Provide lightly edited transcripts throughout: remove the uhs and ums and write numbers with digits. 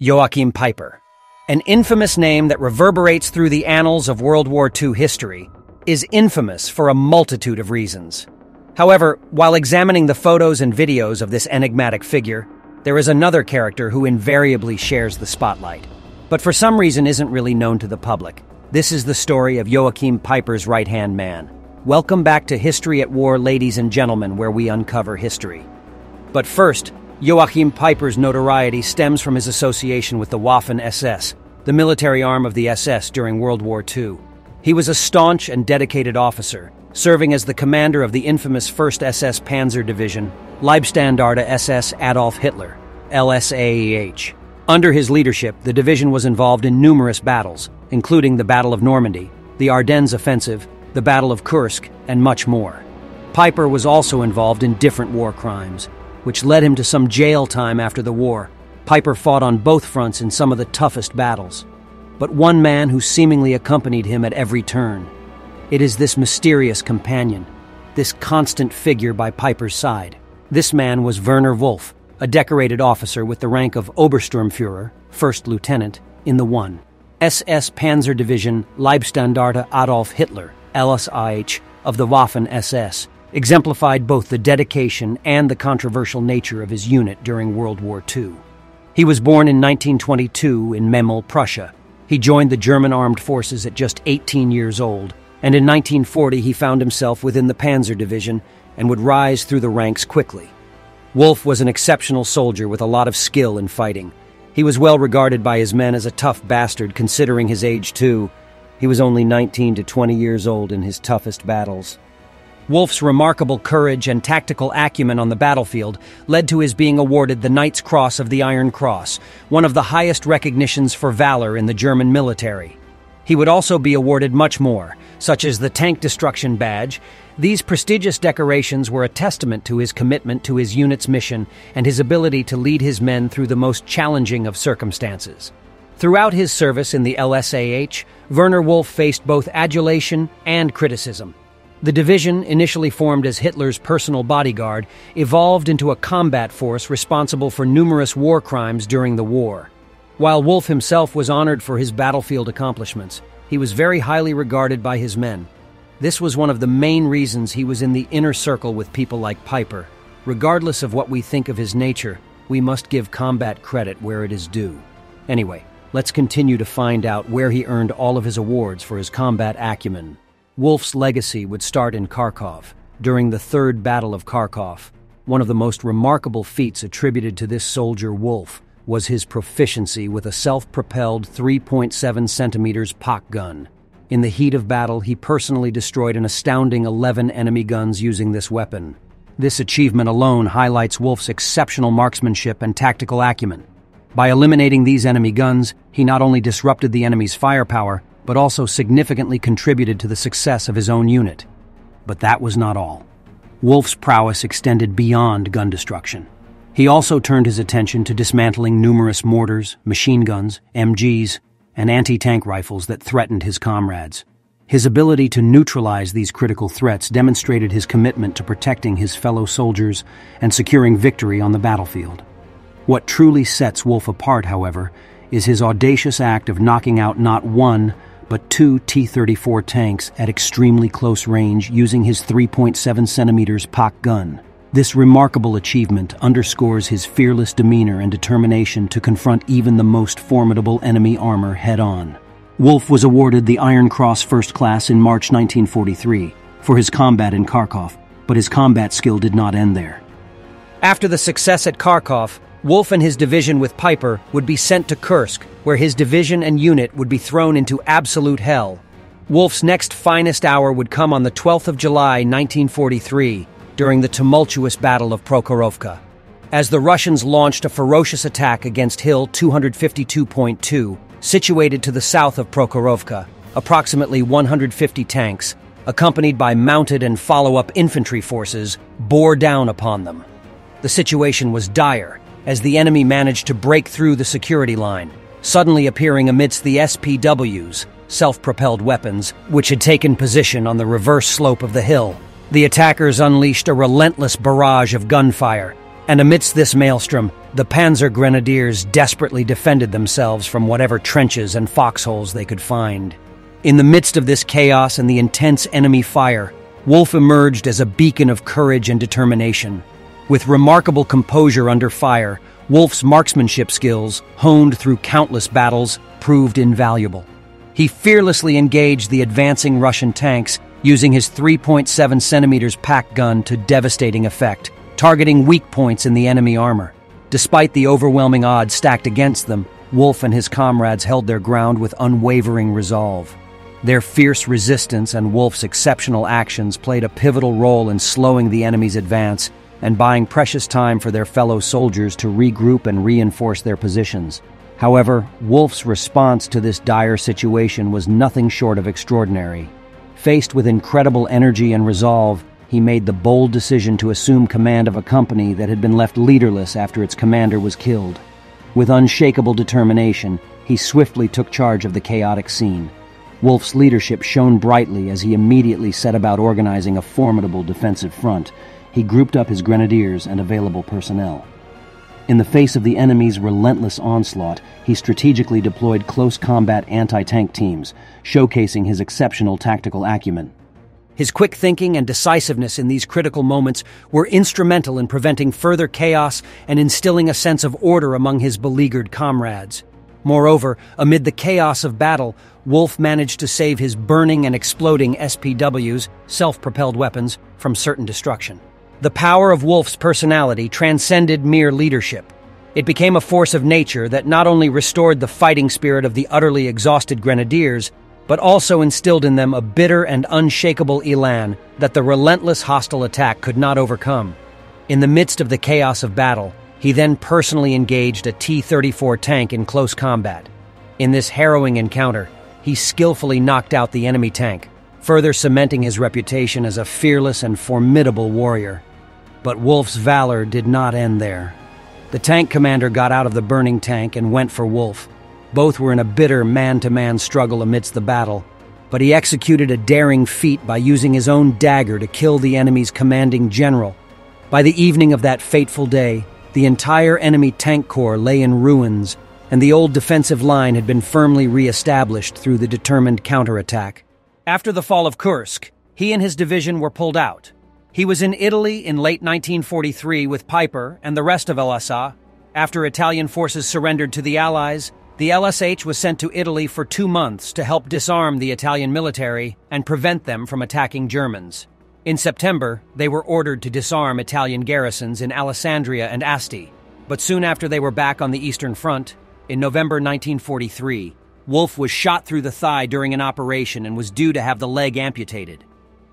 Joachim Peiper. An infamous name that reverberates through the annals of World War II history, is infamous for a multitude of reasons. However, while examining the photos and videos of this enigmatic figure, there is another character who invariably shares the spotlight, but for some reason isn't really known to the public. This is the story of Joachim Peiper's right-hand man. Welcome back to History at War, ladies and gentlemen, where we uncover history. But first, Joachim Peiper's notoriety stems from his association with the Waffen-SS, the military arm of the SS during World War II. He was a staunch and dedicated officer, serving as the commander of the infamous 1st SS Panzer Division, Leibstandarte SS Adolf Hitler, LSAEH. Under his leadership, the division was involved in numerous battles, including the Battle of Normandy, the Ardennes Offensive, the Battle of Kursk, and much more. Peiper was also involved in different war crimes, which led him to some jail time after the war. Peiper fought on both fronts in some of the toughest battles. But one man who seemingly accompanied him at every turn. It is this mysterious companion, this constant figure by Peiper's side. This man was Werner Wolff, a decorated officer with the rank of Obersturmführer, first lieutenant, in the 1. SS Panzer Division Leibstandarte Adolf Hitler, LSAEH, of the Waffen-SS, exemplified both the dedication and the controversial nature of his unit during World War II. He was born in 1922 in Memel, Prussia. He joined the German armed forces at just 18 years old, and in 1940 he found himself within the Panzer Division and would rise through the ranks quickly. Wolff was an exceptional soldier with a lot of skill in fighting. He was well regarded by his men as a tough bastard considering his age too. He was only 19 to 20 years old in his toughest battles. Wolff's remarkable courage and tactical acumen on the battlefield led to his being awarded the Knight's Cross of the Iron Cross, one of the highest recognitions for valor in the German military. He would also be awarded much more, such as the Tank Destruction Badge. These prestigious decorations were a testament to his commitment to his unit's mission and his ability to lead his men through the most challenging of circumstances. Throughout his service in the LSAH, Werner Wolff faced both adulation and criticism. The division, initially formed as Hitler's personal bodyguard, evolved into a combat force responsible for numerous war crimes during the war. While Wolff himself was honored for his battlefield accomplishments, he was very highly regarded by his men. This was one of the main reasons he was in the inner circle with people like Peiper. Regardless of what we think of his nature, we must give combat credit where it is due. Anyway, let's continue to find out where he earned all of his awards for his combat acumen. Wolff's legacy would start in Kharkov, during the Third Battle of Kharkov. One of the most remarkable feats attributed to this soldier Wolff was his proficiency with a self-propelled 3.7 centimeters Pak gun. In the heat of battle, he personally destroyed an astounding 11 enemy guns using this weapon. This achievement alone highlights Wolff's exceptional marksmanship and tactical acumen. By eliminating these enemy guns, he not only disrupted the enemy's firepower, but also significantly contributed to the success of his own unit. But that was not all. Wolff's prowess extended beyond gun destruction. He also turned his attention to dismantling numerous mortars, machine guns, MGs, and anti-tank rifles that threatened his comrades. His ability to neutralize these critical threats demonstrated his commitment to protecting his fellow soldiers and securing victory on the battlefield. What truly sets Wolff apart, however, is his audacious act of knocking out not one, but 2 T-34 tanks at extremely close range using his 3.7 centimeters Pak gun. This remarkable achievement underscores his fearless demeanor and determination to confront even the most formidable enemy armor head-on. Wolff was awarded the Iron Cross First Class in March 1943 for his combat in Kharkov, but his combat skill did not end there. After the success at Kharkov, Wolff and his division with Peiper would be sent to Kursk, where his division and unit would be thrown into absolute hell. Wolff's next finest hour would come on the 12th of July, 1943, during the tumultuous Battle of Prokhorovka. As the Russians launched a ferocious attack against Hill 252.2, situated to the south of Prokhorovka, approximately 150 tanks, accompanied by mounted and follow-up infantry forces, bore down upon them. The situation was dire, as the enemy managed to break through the security line, suddenly appearing amidst the SPWs, self-propelled weapons, which had taken position on the reverse slope of the hill. The attackers unleashed a relentless barrage of gunfire, and amidst this maelstrom, The Panzer Grenadiers desperately defended themselves from whatever trenches and foxholes they could find. In the midst of this chaos and the intense enemy fire, Wolff emerged as a beacon of courage and determination. With remarkable composure under fire, Wolff's marksmanship skills, honed through countless battles, proved invaluable. He fearlessly engaged the advancing Russian tanks, using his 3.7 centimeters pack gun to devastating effect, targeting weak points in the enemy armor. Despite the overwhelming odds stacked against them, Wolff and his comrades held their ground with unwavering resolve. Their fierce resistance and Wolff's exceptional actions played a pivotal role in slowing the enemy's advance and buying precious time for their fellow soldiers to regroup and reinforce their positions. However, Wolff's response to this dire situation was nothing short of extraordinary. Faced with incredible energy and resolve, he made the bold decision to assume command of a company that had been left leaderless after its commander was killed. With unshakable determination, he swiftly took charge of the chaotic scene. Wolff's leadership shone brightly as he immediately set about organizing a formidable defensive front. He grouped up his grenadiers and available personnel. In the face of the enemy's relentless onslaught, he strategically deployed close combat anti-tank teams, showcasing his exceptional tactical acumen. His quick thinking and decisiveness in these critical moments were instrumental in preventing further chaos and instilling a sense of order among his beleaguered comrades. Moreover, amid the chaos of battle, Wolff managed to save his burning and exploding SPWs, self-propelled weapons, from certain destruction. The power of Wolff's personality transcended mere leadership. It became a force of nature that not only restored the fighting spirit of the utterly exhausted grenadiers, but also instilled in them a bitter and unshakable elan that the relentless hostile attack could not overcome. In the midst of the chaos of battle, he then personally engaged a T-34 tank in close combat. In this harrowing encounter, he skillfully knocked out the enemy tank, further cementing his reputation as a fearless and formidable warrior. But Wolff's valor did not end there. The tank commander got out of the burning tank and went for Wolff. Both were in a bitter man-to-man struggle amidst the battle, but he executed a daring feat by using his own dagger to kill the enemy's commanding general. By the evening of that fateful day, the entire enemy tank corps lay in ruins, and the old defensive line had been firmly re-established through the determined counterattack. After the fall of Kursk, he and his division were pulled out. He was in Italy in late 1943 with Peipers and the rest of LSA. After Italian forces surrendered to the Allies, the LSH was sent to Italy for 2 months to help disarm the Italian military and prevent them from attacking Germans. In September, they were ordered to disarm Italian garrisons in Alessandria and Asti, but soon after they were back on the Eastern Front, in November 1943, Wolff was shot through the thigh during an operation and was due to have the leg amputated.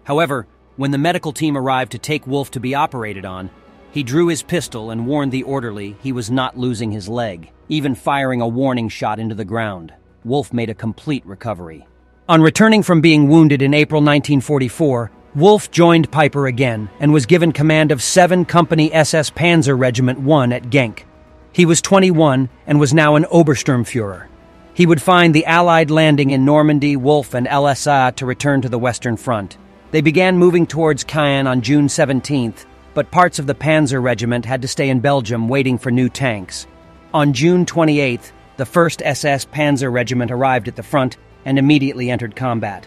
However, when the medical team arrived to take Wolff to be operated on, he drew his pistol and warned the orderly he was not losing his leg, even firing a warning shot into the ground. Wolff made a complete recovery. On returning from being wounded in April 1944, Wolff joined Peipers again and was given command of 7 Company SS Panzer Regiment 1 at Genk. He was 21 and was now an Obersturmführer. He would find the Allied landing in Normandy, Wolff and LSA to return to the Western Front. They began moving towards Caen on June 17th, but parts of the Panzer Regiment had to stay in Belgium waiting for new tanks. On June 28th, the 1st SS Panzer Regiment arrived at the front and immediately entered combat.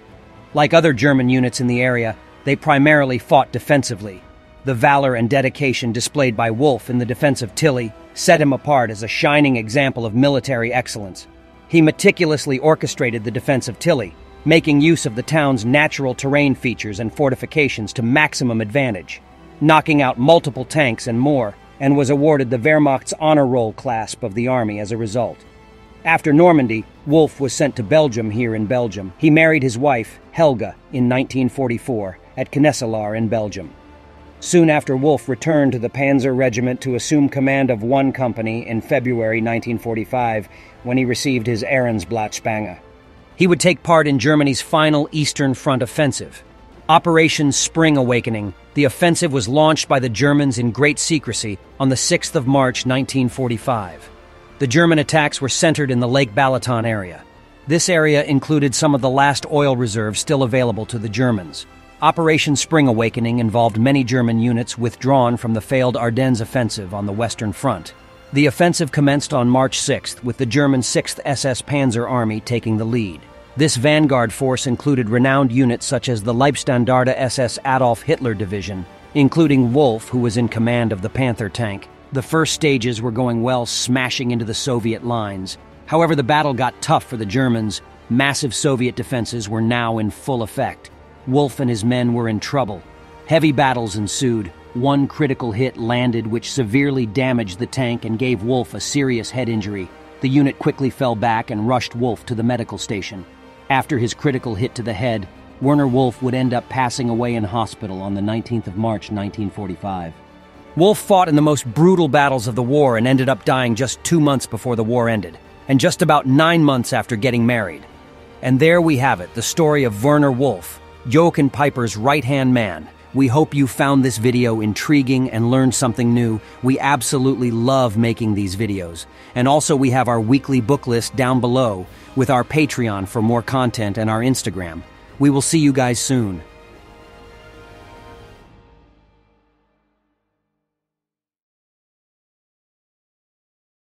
Like other German units in the area, they primarily fought defensively. The valor and dedication displayed by Wolff in the defense of Tilly set him apart as a shining example of military excellence. He meticulously orchestrated the defense of Tilly, making use of the town's natural terrain features and fortifications to maximum advantage, knocking out multiple tanks and more, and was awarded the Wehrmacht's Honor Roll clasp of the army as a result. After Normandy, Wolff was sent to Belgium here in Belgium. He married his wife, Helga, in 1944 at Knesselaar in Belgium. Soon after, Wolff returned to the Panzer Regiment to assume command of 1 company in February 1945 when he received his Ehrensblatt-Spange. He would take part in Germany's final Eastern Front offensive. Operation Spring Awakening, the offensive was launched by the Germans in great secrecy on the 6th of March 1945. The German attacks were centered in the Lake Balaton area. This area included some of the last oil reserves still available to the Germans. Operation Spring Awakening involved many German units withdrawn from the failed Ardennes offensive on the Western Front. The offensive commenced on March 6th, with the German 6th SS Panzer Army taking the lead. This vanguard force included renowned units such as the Leibstandarte SS Adolf Hitler Division, including Wolff, who was in command of the Panther tank. The first stages were going well, smashing into the Soviet lines. However, the battle got tough for the Germans. Massive Soviet defenses were now in full effect. Wolff and his men were in trouble. Heavy battles ensued. One critical hit landed which severely damaged the tank and gave Wolff a serious head injury. The unit quickly fell back and rushed Wolff to the medical station. After his critical hit to the head, Werner Wolff would end up passing away in hospital on the 19th of March, 1945. Wolff fought in the most brutal battles of the war and ended up dying just 2 months before the war ended, and just about 9 months after getting married. And there we have it, the story of Werner Wolff, Joachim Peipers' right-hand man. We hope you found this video intriguing and learned something new. We absolutely love making these videos. And also we have our weekly book list down below with our Patreon for more content and our Instagram. We will see you guys soon.